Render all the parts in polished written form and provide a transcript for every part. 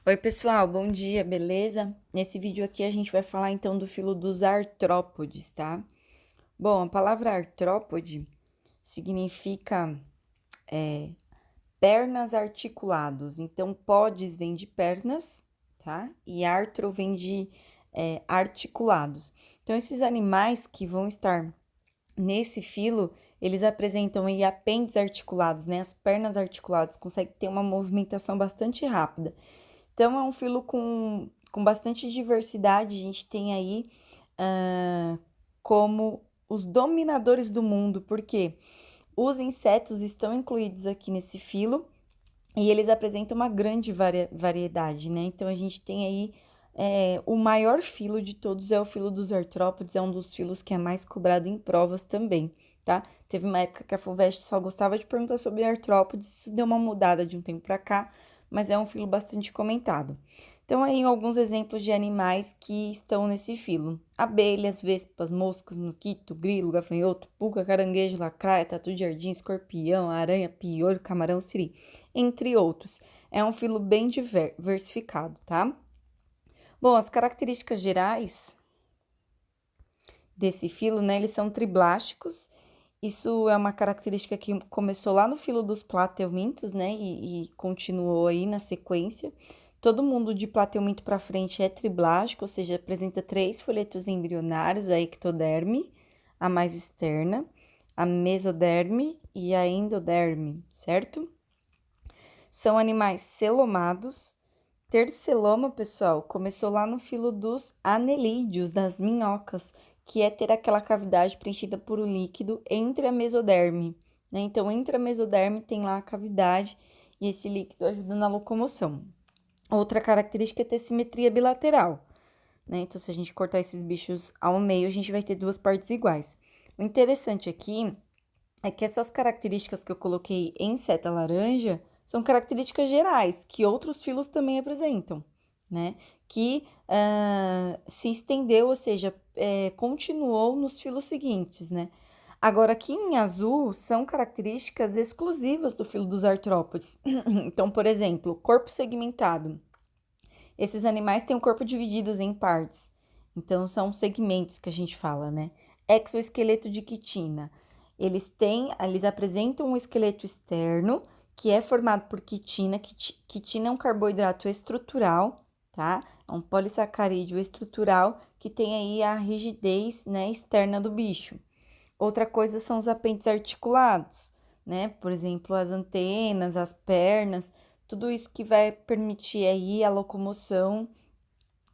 Oi, pessoal, bom dia, beleza? Nesse vídeo aqui a gente vai falar então do filo dos artrópodes, tá? Bom, a palavra artrópode significa pernas articulados. Então, podes vem de pernas, tá? E artro vem de articulados. Então, esses animais que vão estar nesse filo, eles apresentam aí apêndices articulados, né? As pernas articuladas, conseguem ter uma movimentação bastante rápida. Então, é um filo com bastante diversidade. A gente tem aí como os dominadores do mundo, porque os insetos estão incluídos aqui nesse filo e eles apresentam uma grande variedade, né? Então, a gente tem aí o maior filo de todos é o filo dos artrópodes, é um dos filos que é mais cobrado em provas também, tá? Teve uma época que a FUVEST só gostava de perguntar sobre artrópodes, isso deu uma mudada de um tempo para cá, mas é um filo bastante comentado. Então, aí alguns exemplos de animais que estão nesse filo: abelhas, vespas, moscas, mosquito, grilo, gafanhoto, pulga, caranguejo, lacraia, tatu de jardim, escorpião, aranha, piolho, camarão, siri, entre outros. É um filo bem diversificado, tá? Bom, as características gerais desse filo, né, eles são triblásticos. Isso é uma característica que começou lá no filo dos plateumintos, né, e continuou aí na sequência. Todo mundo de plateuminto para frente é triblástico, ou seja, apresenta 3 folhetos embrionários, a ectoderme, a mais externa, a mesoderme e a endoderme, certo? São animais celomados. Ter celoma, pessoal, começou lá no filo dos anelídeos, das minhocas, que é ter aquela cavidade preenchida por um líquido entre a mesoderme, né? Então, entre a mesoderme tem lá a cavidade e esse líquido ajuda na locomoção. Outra característica é ter simetria bilateral, né? Então, se a gente cortar esses bichos ao meio, a gente vai ter duas partes iguais. O interessante aqui é que essas características que eu coloquei em seta laranja são características gerais que outros filos também apresentam, né? Que se estendeu, ou seja, continuou nos filos seguintes, né? Agora, aqui em azul, são características exclusivas do filo dos artrópodes. Então, por exemplo, corpo segmentado. Esses animais têm o corpo divididos em partes. Então, são segmentos que a gente fala, né? Exoesqueleto de quitina. Eles apresentam um esqueleto externo, que é formado por quitina. Quitina é um carboidrato estrutural, tá? É um polissacarídeo estrutural que tem aí a rigidez, né, externa do bicho. Outra coisa são os apêndices articulados, né? Por exemplo, as antenas, as pernas, tudo isso que vai permitir aí a locomoção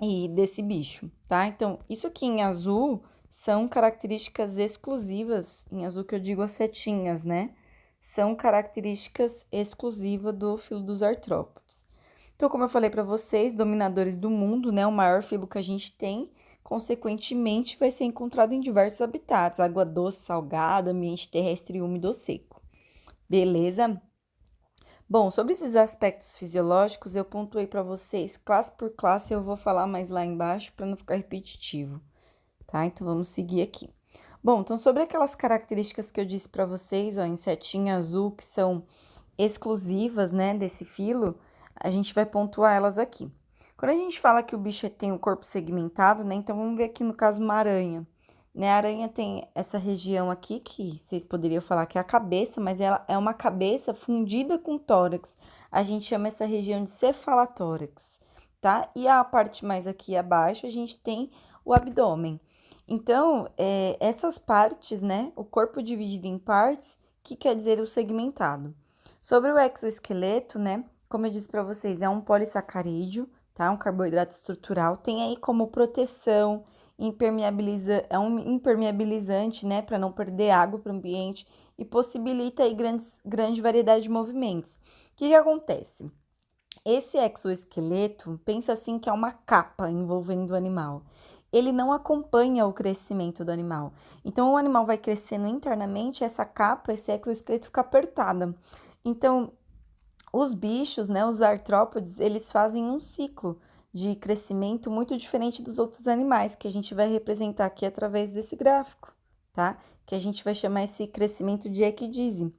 e desse bicho, tá? Então, isso aqui em azul são características exclusivas, em azul que eu digo as setinhas, né? São características exclusivas do filo dos artrópodes. Então, como eu falei para vocês, dominadores do mundo, né? O maior filo que a gente tem, consequentemente, vai ser encontrado em diversos habitats: água doce, salgada, ambiente terrestre úmido ou seco. Beleza? Bom, sobre esses aspectos fisiológicos, eu pontuei para vocês classe por classe, eu vou falar mais lá embaixo para não ficar repetitivo, tá? Então, vamos seguir aqui. Bom, então, sobre aquelas características que eu disse para vocês, ó, em setinha azul, que são exclusivas, né, desse filo, a gente vai pontuar elas aqui. Quando a gente fala que o bicho tem o corpo segmentado, né, então vamos ver aqui no caso uma aranha. Né, a aranha tem essa região aqui, que vocês poderiam falar que é a cabeça, mas ela é uma cabeça fundida com tórax. A gente chama essa região de cefalotórax, tá? E a parte mais aqui abaixo, a gente tem o abdômen. Então, essas partes, né, o corpo dividido em partes, que quer dizer o segmentado. Sobre o exoesqueleto, né, como eu disse para vocês, é um polissacarídeo, tá? Um carboidrato estrutural, tem aí como proteção, é um impermeabilizante, né, para não perder água para o ambiente e possibilita aí grande variedade de movimentos. O que acontece? Esse exoesqueleto, pensa assim que é uma capa envolvendo o animal. Ele não acompanha o crescimento do animal. Então, o animal vai crescendo internamente, essa capa, esse exoesqueleto fica apertada. Então, os bichos, né, os artrópodes, eles fazem um ciclo de crescimento muito diferente dos outros animais, que a gente vai representar aqui através desse gráfico, tá? Que a gente vai chamar esse crescimento de equidise.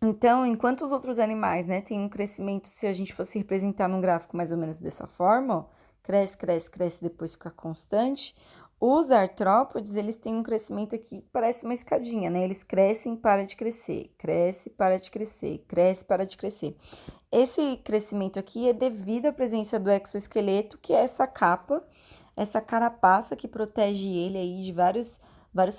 Então, enquanto os outros animais, né, têm um crescimento, se a gente fosse representar num gráfico mais ou menos dessa forma, ó, cresce, cresce, cresce, depois fica constante. Os artrópodes, eles têm um crescimento aqui que parece uma escadinha, né? Eles crescem, para de crescer, cresce, para de crescer, cresce, para de crescer. Esse crescimento aqui é devido à presença do exoesqueleto, que é essa capa, essa carapaça que protege ele aí de vários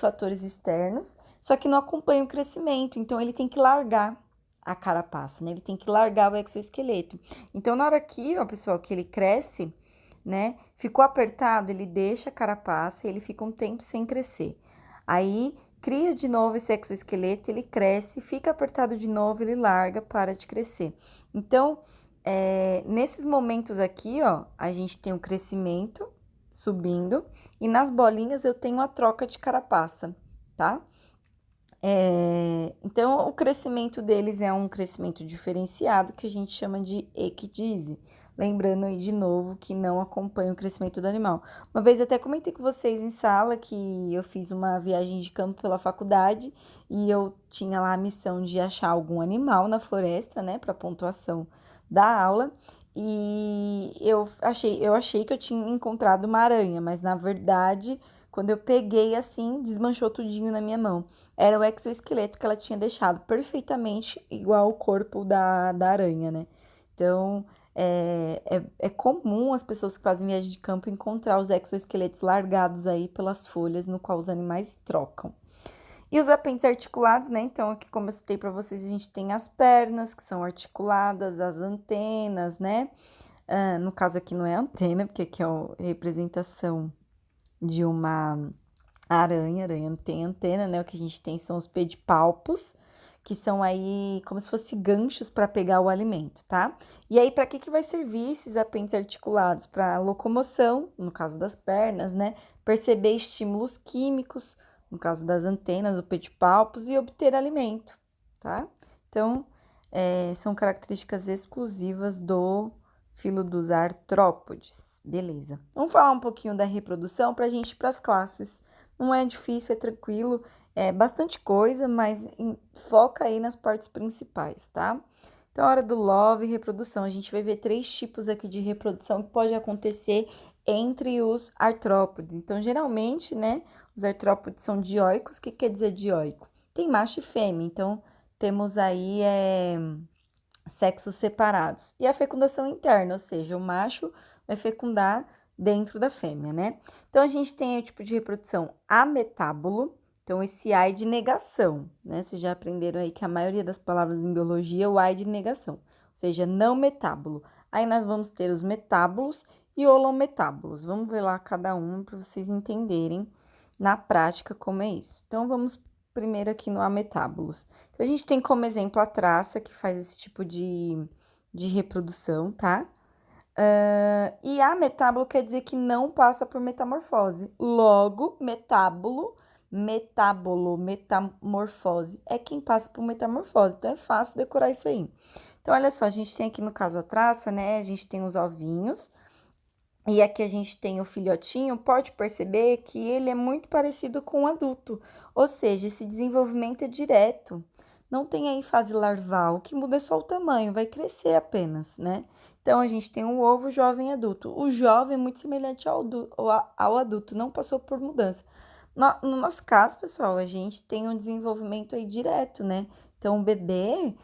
fatores externos, só que não acompanha o crescimento, então ele tem que largar a carapaça, né? Ele tem que largar o exoesqueleto. Então, na hora aqui, ó, pessoal, que ele cresce, né? Ficou apertado, ele deixa a carapaça e ele fica um tempo sem crescer. Aí, cria de novo esse exoesqueleto, ele cresce, fica apertado de novo, ele larga, para de crescer. Então, nesses momentos aqui, ó, a gente tem o crescimento subindo e nas bolinhas eu tenho a troca de carapaça, tá? Então, o crescimento deles é um crescimento diferenciado que a gente chama de equidise. Lembrando aí de novo que não acompanha o crescimento do animal. Uma vez até comentei com vocês em sala que eu fiz uma viagem de campo pela faculdade e eu tinha lá a missão de achar algum animal na floresta, né, para pontuação da aula. E eu achei que eu tinha encontrado uma aranha, mas na verdade, quando eu peguei assim, desmanchou tudinho na minha mão. Era o exoesqueleto que ela tinha deixado perfeitamente igual o corpo da aranha, né? Então, é comum as pessoas que fazem viagem de campo encontrar os exoesqueletos largados aí pelas folhas no qual os animais trocam. E os apêndices articulados, né? Então, aqui, como eu citei para vocês, a gente tem as pernas, que são articuladas, as antenas, né? No caso aqui não é antena, porque aqui é a representação de uma aranha não tem antena, né? O que a gente tem são os pedipalpos, que são aí como se fossem ganchos para pegar o alimento, tá? E aí, para que vai servir esses apêndices articulados? Para locomoção, no caso das pernas, né? Perceber estímulos químicos, no caso das antenas, o pedipalpos, e obter alimento, tá? Então, são características exclusivas do filo dos artrópodes. Beleza. Vamos falar um pouquinho da reprodução para a gente ir para as classes. Não é difícil, é tranquilo, é bastante coisa, mas foca aí nas partes principais, tá? Então, a hora do love e reprodução, a gente vai ver 3 tipos aqui de reprodução que pode acontecer entre os artrópodes. Então, geralmente, né, os artrópodes são dioicos. O que quer dizer dioico? Tem macho e fêmea, então temos aí sexos separados. E a fecundação interna, ou seja, o macho vai fecundar dentro da fêmea, né? Então, a gente tem o tipo de reprodução ametábulo. Então, esse A é de negação, né? Vocês já aprenderam aí que a maioria das palavras em biologia, o A é de negação, ou seja, não metábulo. Aí, nós vamos ter os metábulos e holometábulos. Vamos ver lá cada um para vocês entenderem na prática como é isso. Então, vamos primeiro aqui no ametábulos. Então, a gente tem como exemplo a traça, que faz esse tipo de reprodução, tá? E ametábulo quer dizer que não passa por metamorfose. Logo, metamorfose é quem passa por metamorfose. Então, é fácil decorar isso aí. Então, olha só, a gente tem aqui no caso a traça, né? A gente tem os ovinhos. E aqui a gente tem o filhotinho, pode perceber que ele é muito parecido com o adulto, ou seja, esse desenvolvimento é direto. Não tem aí fase larval, o que muda é só o tamanho, vai crescer apenas, né? Então, a gente tem o ovo jovem adulto. O jovem é muito semelhante ao adulto, não passou por mudança. No nosso caso, pessoal, a gente tem um desenvolvimento aí direto, né? Então, o bebê,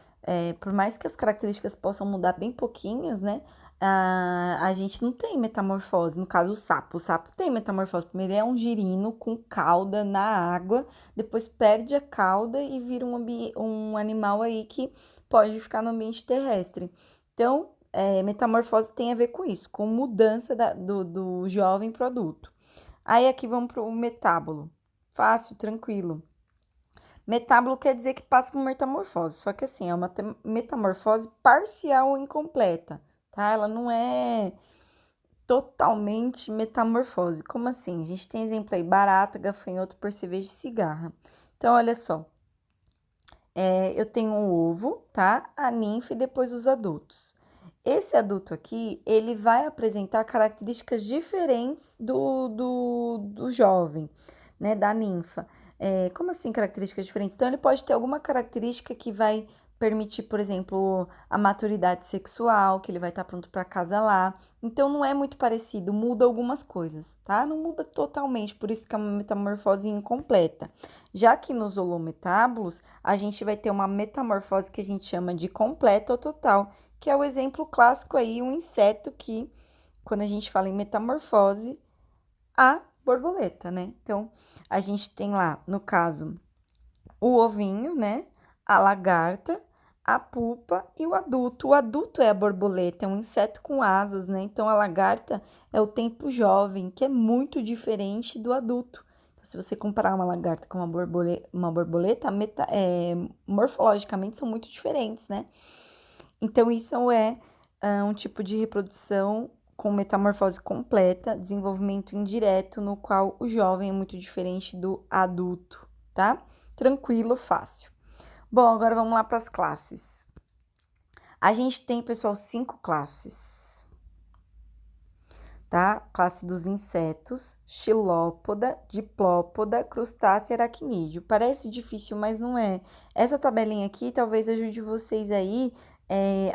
por mais que as características possam mudar bem pouquinhas, né? A gente não tem metamorfose. No caso, o sapo tem metamorfose. Primeiro, ele é um girino com cauda na água, depois perde a cauda e vira um animal aí que pode ficar no ambiente terrestre. Então, metamorfose tem a ver com isso, com mudança do jovem para o adulto. Aí, aqui vamos para o metábolo. Fácil, tranquilo. Metábolo quer dizer que passa por metamorfose, só que assim, é uma metamorfose parcial ou incompleta, tá? Ela não é totalmente metamorfose. Como assim? A gente tem exemplo aí, barata, gafanhoto, percevejo e cigarra. Então, olha só, eu tenho um ovo, tá? A ninfa e depois os adultos. Esse adulto aqui, ele vai apresentar características diferentes do jovem, né? Da ninfa. Como assim características diferentes? Então, ele pode ter alguma característica que vai permitir, por exemplo, a maturidade sexual, que ele vai estar pronto para lá. Então, não é muito parecido, muda algumas coisas, tá? Não muda totalmente, por isso que é uma metamorfose incompleta. Já que nos holometábulos, a gente vai ter uma metamorfose que a gente chama de completa ou total, que é o exemplo clássico aí, um inseto que, quando a gente fala em metamorfose, a borboleta, né? Então, a gente tem lá, no caso, o ovinho, né? A lagarta, a pupa e o adulto. O adulto é a borboleta, é um inseto com asas, né? Então, a lagarta é o tempo jovem, que é muito diferente do adulto. Então, se você comparar uma lagarta com uma borboleta morfologicamente são muito diferentes, né? Então, isso é um tipo de reprodução com metamorfose completa, desenvolvimento indireto, no qual o jovem é muito diferente do adulto, tá? Tranquilo, fácil. Bom, agora vamos lá para as classes. A gente tem, pessoal, 5 classes, tá? Classe dos insetos, xilópoda, diplópoda, crustáceo e aracnídeo. Parece difícil, mas não é. Essa tabelinha aqui talvez ajude vocês aí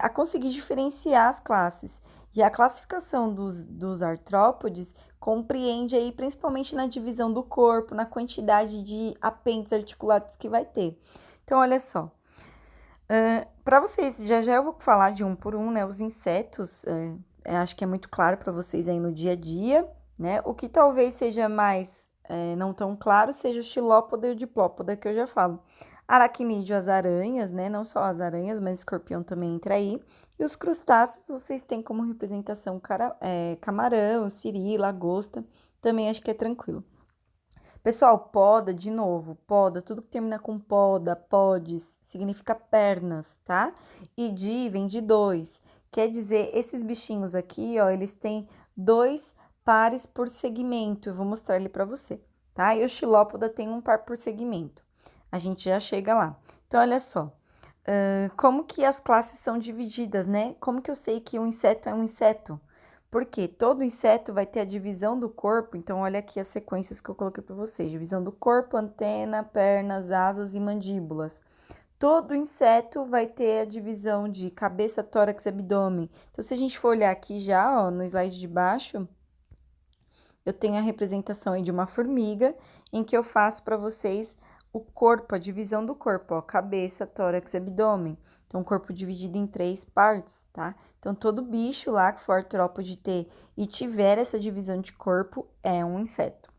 a conseguir diferenciar as classes. E a classificação dos artrópodes compreende aí principalmente na divisão do corpo, na quantidade de apêndices articulados que vai ter. Então, olha só. Para vocês, já já eu vou falar de um por um, né? Os insetos, acho que é muito claro para vocês aí no dia a dia, né? O que talvez seja mais não tão claro seja o xilópoda e o diplópoda, que eu já falo. Aracnídeo, as aranhas, né? Não só as aranhas, mas escorpião também entra aí. E os crustáceos, vocês têm como representação camarão, siri, lagosta. Também acho que é tranquilo. Pessoal, poda, de novo, poda, tudo que termina com poda, podes, significa pernas, tá? E vem de 2. Quer dizer, esses bichinhos aqui, ó, eles têm 2 pares por segmento. Eu vou mostrar ele pra você, tá? E o xilópoda tem um par por segmento. A gente já chega lá. Então, olha só. Como que as classes são divididas, né? Como que eu sei que um inseto é um inseto? Porque todo inseto vai ter a divisão do corpo, então olha aqui as sequências que eu coloquei para vocês: divisão do corpo, antena, pernas, asas e mandíbulas. Todo inseto vai ter a divisão de cabeça, tórax e abdômen. Então, se a gente for olhar aqui já, ó, no slide de baixo, eu tenho a representação aí de uma formiga, em que eu faço para vocês o corpo, a divisão do corpo, ó, cabeça, tórax e abdômen. Então, o corpo dividido em 3 partes, tá? Então, todo bicho lá que for artrópode ter e tiver essa divisão de corpo é um inseto.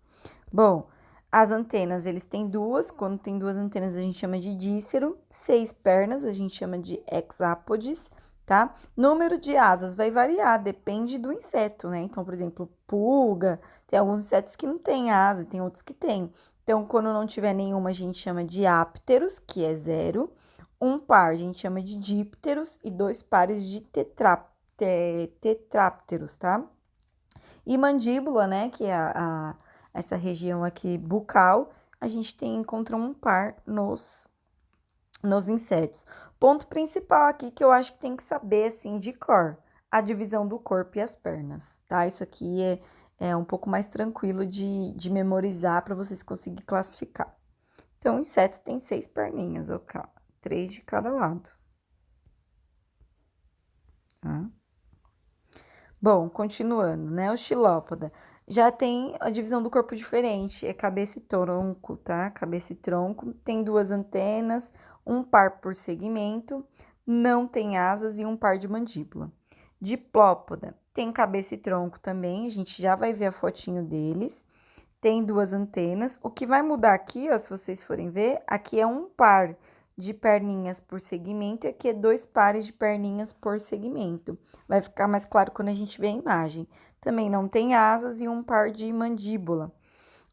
Bom, as antenas, eles têm 2. Quando tem 2 antenas, a gente chama de dícero. 6 pernas, a gente chama de hexápodes, tá? Número de asas vai variar, depende do inseto, né? Então, por exemplo, pulga, tem alguns insetos que não têm asa, tem outros que têm. Então, quando não tiver nenhuma, a gente chama de ápteros, que é 0. Um par a gente chama de dípteros e 2 pares de tetrápteros, tá? E mandíbula, né, que é essa região aqui bucal, a gente encontra um par nos insetos. Ponto principal aqui que eu acho que tem que saber, assim, de cor, a divisão do corpo e as pernas, tá? Isso aqui é um pouco mais tranquilo de memorizar para vocês conseguirem classificar. Então, o inseto tem 6 perninhas, ok? 3 de cada lado. Tá? Bom, continuando, né? O xilópoda já tem a divisão do corpo diferente, é cabeça e tronco, tá? Cabeça e tronco, tem 2 antenas, um par por segmento, não tem asas e um par de mandíbula. Diplópoda tem cabeça e tronco também, a gente já vai ver a fotinho deles. Tem 2 antenas. O que vai mudar aqui, ó, se vocês forem ver, aqui é um par de perninhas por segmento e aqui é 2 pares de perninhas por segmento. Vai ficar mais claro quando a gente ver a imagem. Também não tem asas e um par de mandíbula.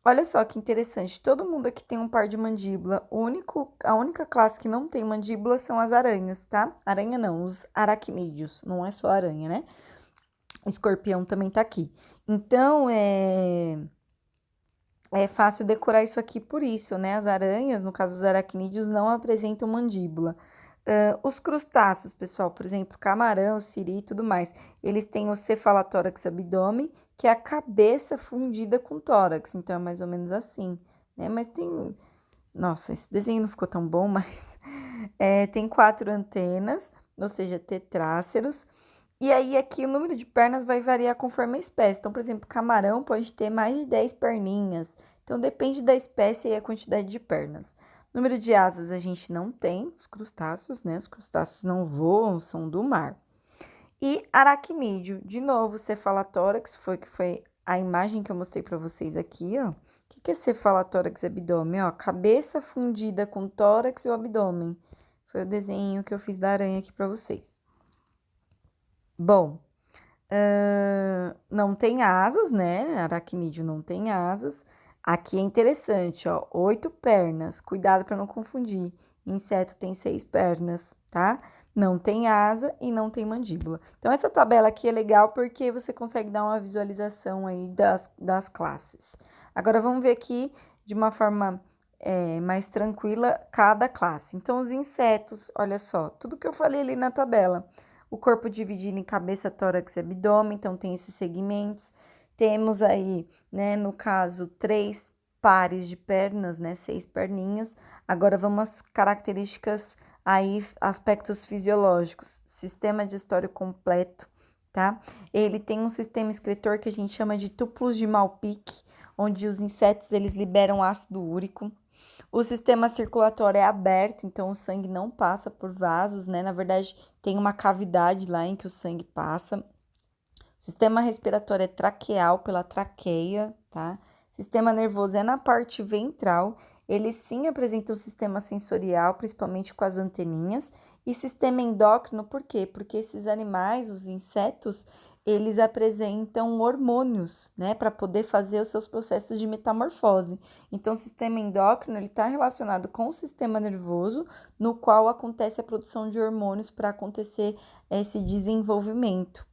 Olha só que interessante, todo mundo aqui tem um par de mandíbula. A única classe que não tem mandíbula são as aranhas, tá? Aranha não, os aracnídeos, não é só aranha, né? Escorpião também tá aqui. Então, é fácil decorar isso aqui por isso, né? As aranhas, no caso dos aracnídeos, não apresentam mandíbula. Os crustáceos, pessoal, por exemplo, camarão, siri e tudo mais, eles têm o cefalotórax abdômen, que é a cabeça fundida com tórax, então é mais ou menos assim, né? Mas tem. Nossa, esse desenho não ficou tão bom, mas Tem 4 antenas, ou seja, tetráceros. E aí, aqui o número de pernas vai variar conforme a espécie. Então, por exemplo, camarão pode ter mais de 10 perninhas. Então, depende da espécie e a quantidade de pernas. Número de asas a gente não tem, os crustáceos, né? Os crustáceos não voam, são do mar. E aracnídeo, de novo, cefalotórax, que foi a imagem que eu mostrei para vocês aqui, ó. O que é cefalotórax e abdômen? Ó, cabeça fundida com tórax e o abdômen. Foi o desenho que eu fiz da aranha aqui para vocês. Bom, não tem asas, né? Aracnídeo não tem asas. Aqui é interessante, ó, 8 pernas. Cuidado para não confundir. Inseto tem 6 pernas, tá? Não tem asa e não tem mandíbula. Então, essa tabela aqui é legal porque você consegue dar uma visualização aí das classes. Agora, vamos ver aqui de uma forma mais tranquila cada classe. Então, os insetos, olha só, tudo que eu falei ali na tabela. O corpo dividido em cabeça, tórax e abdômen, então tem esses segmentos. Temos aí, né, no caso, 3 pares de pernas, né, 6 perninhas. Agora vamos às características aí, aspectos fisiológicos. Sistema digestório completo, tá? Ele tem um sistema excretor que a gente chama de túpulos de Malpique, onde os insetos eles liberam ácido úrico. O sistema circulatório é aberto, então o sangue não passa por vasos, né? Na verdade, tem uma cavidade lá em que o sangue passa. O sistema respiratório é traqueal, pela traqueia, tá? Sistema nervoso é na parte ventral. Ele sim apresenta um sistema sensorial, principalmente com as anteninhas. E sistema endócrino, por quê? Porque esses animais, os insetos, eles apresentam hormônios, né, para poder fazer os seus processos de metamorfose. Então, o sistema endócrino, ele está relacionado com o sistema nervoso, no qual acontece a produção de hormônios para acontecer esse desenvolvimento,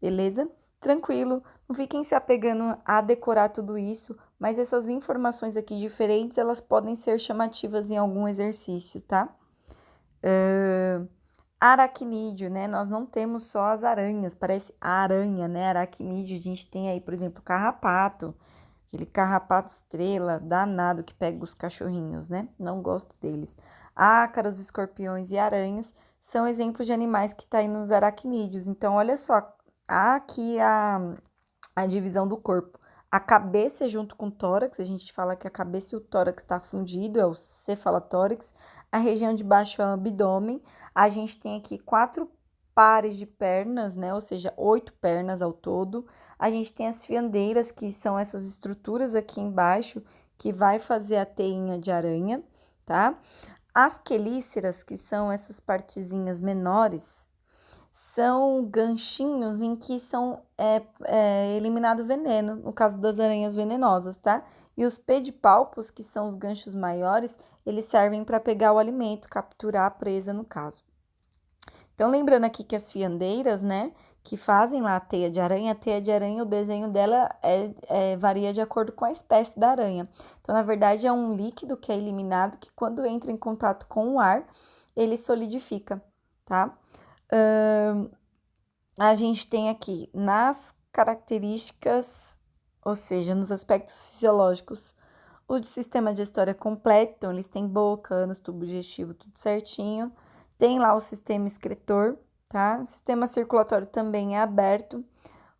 beleza? Tranquilo, não fiquem se apegando a decorar tudo isso, mas essas informações aqui diferentes, elas podem ser chamativas em algum exercício, tá? Aracnídeo, né? Nós não temos só as aranhas, parece aranha, né? Aracnídeo, a gente tem aí, por exemplo, carrapato, aquele carrapato estrela danado que pega os cachorrinhos, né? Não gosto deles. Ácaros, escorpiões e aranhas são exemplos de animais que tá aí nos aracnídeos. Então, olha só, aqui a divisão do corpo. A cabeça é junto com o tórax, a gente fala que a cabeça e o tórax está fundido, é o cefalotórax. A região de baixo é o abdômen. A gente tem aqui 4 pares de pernas, né? Ou seja, 8 pernas ao todo. A gente tem as fiandeiras, que são essas estruturas aqui embaixo, que vai fazer a teinha de aranha, tá? As quelíceras, que são essas partezinhas menores, são ganchinhos em que são eliminado veneno, no caso das aranhas venenosas, tá? E os pedipalpos, que são os ganchos maiores, eles servem para pegar o alimento, capturar a presa, no caso. Então, lembrando aqui que as fiandeiras, né, que fazem lá a teia de aranha, o desenho dela varia de acordo com a espécie da aranha. Então, na verdade, é um líquido que é eliminado que, quando entra em contato com o ar, ele solidifica, tá? A gente tem aqui nas características, ou seja, nos aspectos fisiológicos, o de sistema digestório é completo, então eles têm boca, ânus, tubo digestivo, tudo certinho. Tem lá o sistema excretor, tá? O sistema circulatório também é aberto.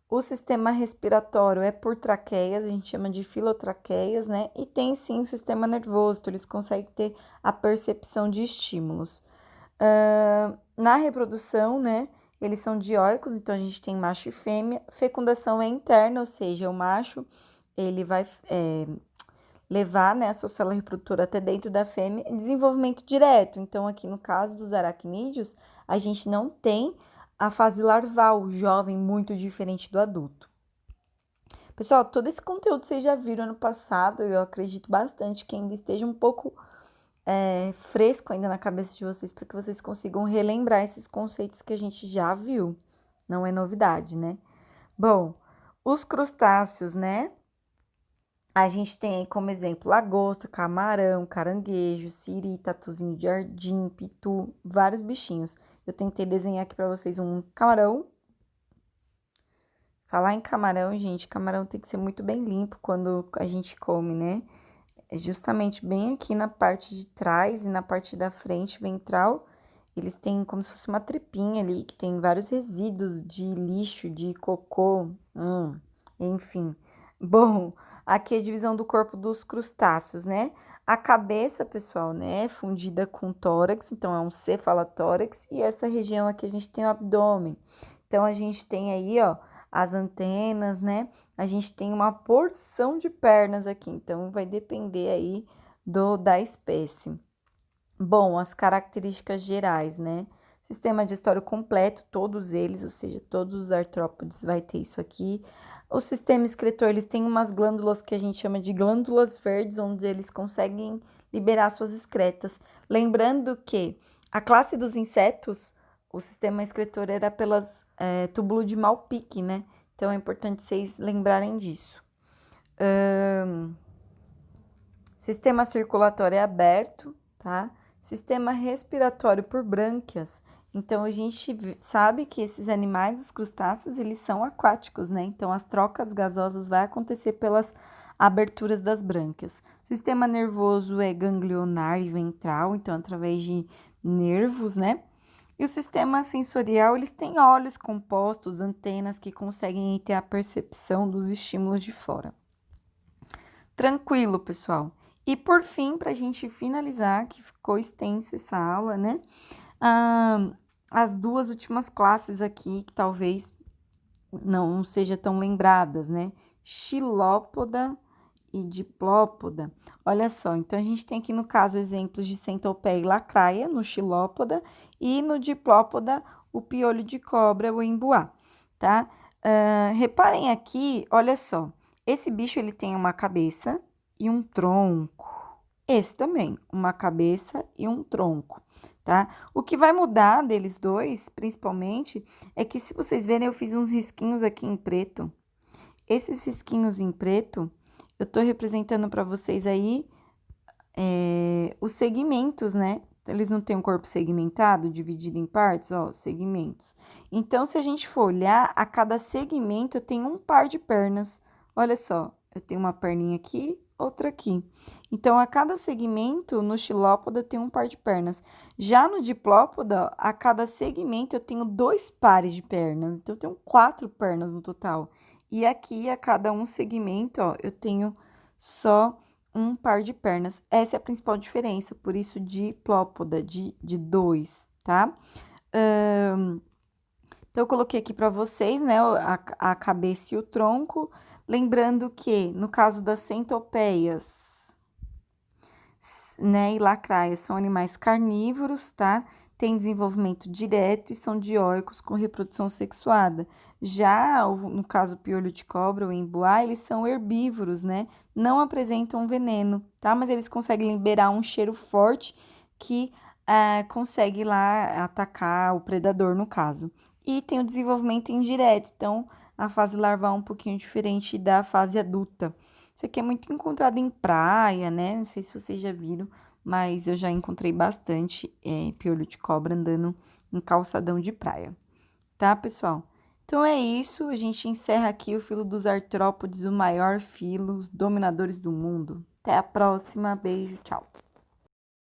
O sistema respiratório é por traqueias, a gente chama de filotraqueias, né? E tem sim o sistema nervoso, então eles conseguem ter a percepção de estímulos. Na reprodução, né? Eles são dioicos, então a gente tem macho e fêmea. Fecundação é interna, ou seja, o macho ele vai levar, né, a sua célula reprodutora até dentro da fêmea. Desenvolvimento direto, então aqui no caso dos aracnídeos, a gente não tem a fase larval, jovem, muito diferente do adulto. Pessoal, todo esse conteúdo vocês já viram ano passado, eu acredito bastante que ainda esteja um pouco fresco ainda na cabeça de vocês, para que vocês consigam relembrar esses conceitos que a gente já viu. Não é novidade, né? Bom, os crustáceos, né? A gente tem aí como exemplo lagosta, camarão, caranguejo, siri, tatuzinho de jardim, pitu, vários bichinhos. Eu tentei desenhar aqui para vocês um camarão. Falar em camarão, gente, camarão tem que ser muito bem limpo quando a gente come, né? é justamente bem aqui na parte de trás e na parte da frente ventral, eles têm como se fosse uma trepinha ali, que tem vários resíduos de lixo, de cocô, enfim. Bom, aqui é a divisão do corpo dos crustáceos, né? A cabeça, pessoal, né, é fundida com tórax, então é um cefalotórax, e essa região aqui a gente tem o abdômen. Então, a gente tem aí, ó, as antenas, né? A gente tem uma porção de pernas aqui, então vai depender aí da espécie. Bom, as características gerais, né? Sistema digestório completo, todos eles, ou seja, todos os artrópodes vai ter isso aqui. O sistema excretor, eles têm umas glândulas que a gente chama de glândulas verdes, onde eles conseguem liberar suas excretas. Lembrando que a classe dos insetos, o sistema excretor era pelas túbulo de Malpique, né? Então, é importante vocês lembrarem disso. Sistema circulatório é aberto, tá? Sistema respiratório por brânquias. Então, a gente sabe que esses animais, os crustáceos, eles são aquáticos, né? Então, as trocas gasosas vai acontecer pelas aberturas das brânquias. Sistema nervoso é ganglionar e ventral, então, através de nervos, né? E o sistema sensorial, eles têm olhos compostos, antenas que conseguem ter a percepção dos estímulos de fora. Tranquilo, pessoal. E por fim, para a gente finalizar, que ficou extensa essa aula, né? As duas últimas classes aqui, que talvez não seja tão lembradas, né? Xilópoda e diplópoda. Olha só, então a gente tem aqui no caso exemplos de centopeia e lacraia no xilópoda e no diplópoda o piolho de cobra, o embuá, tá? Reparem aqui, olha só, esse bicho ele tem uma cabeça e um tronco. Esse também, uma cabeça e um tronco, tá? O que vai mudar deles dois, principalmente, é que se vocês verem, eu fiz uns risquinhos aqui em preto. Esses risquinhos em preto, eu tô representando para vocês aí os segmentos, né? Eles não têm um corpo segmentado, dividido em partes, ó, segmentos. Então, se a gente for olhar, a cada segmento eu tenho um par de pernas. Olha só, eu tenho uma perninha aqui, outra aqui. Então, a cada segmento, no xilópoda, eu tenho um par de pernas. Já no diplópoda, a cada segmento eu tenho 2 pares de pernas. Então, eu tenho 4 pernas no total. E aqui, a cada um segmento, ó, eu tenho só um par de pernas. Essa é a principal diferença, por isso diplópoda, de 2, tá? Então, eu coloquei aqui para vocês, né, a cabeça e o tronco. Lembrando que, no caso das centopeias, né, e lacraias, são animais carnívoros, tá? Tem desenvolvimento direto e são dioicos com reprodução sexuada. Já, no caso, o piolho de cobra, o embuá, eles são herbívoros, né? Não apresentam veneno, tá? Mas eles conseguem liberar um cheiro forte que consegue lá atacar o predador, no caso. E tem o desenvolvimento indireto, então a fase larval é um pouquinho diferente da fase adulta. Isso aqui é muito encontrado em praia, né? Não sei se vocês já viram, mas eu já encontrei bastante piolho de cobra andando em calçadão de praia. Tá, pessoal? Então é isso, a gente encerra aqui o filo dos artrópodes, o maior filo, os dominadores do mundo. Até a próxima, beijo, tchau!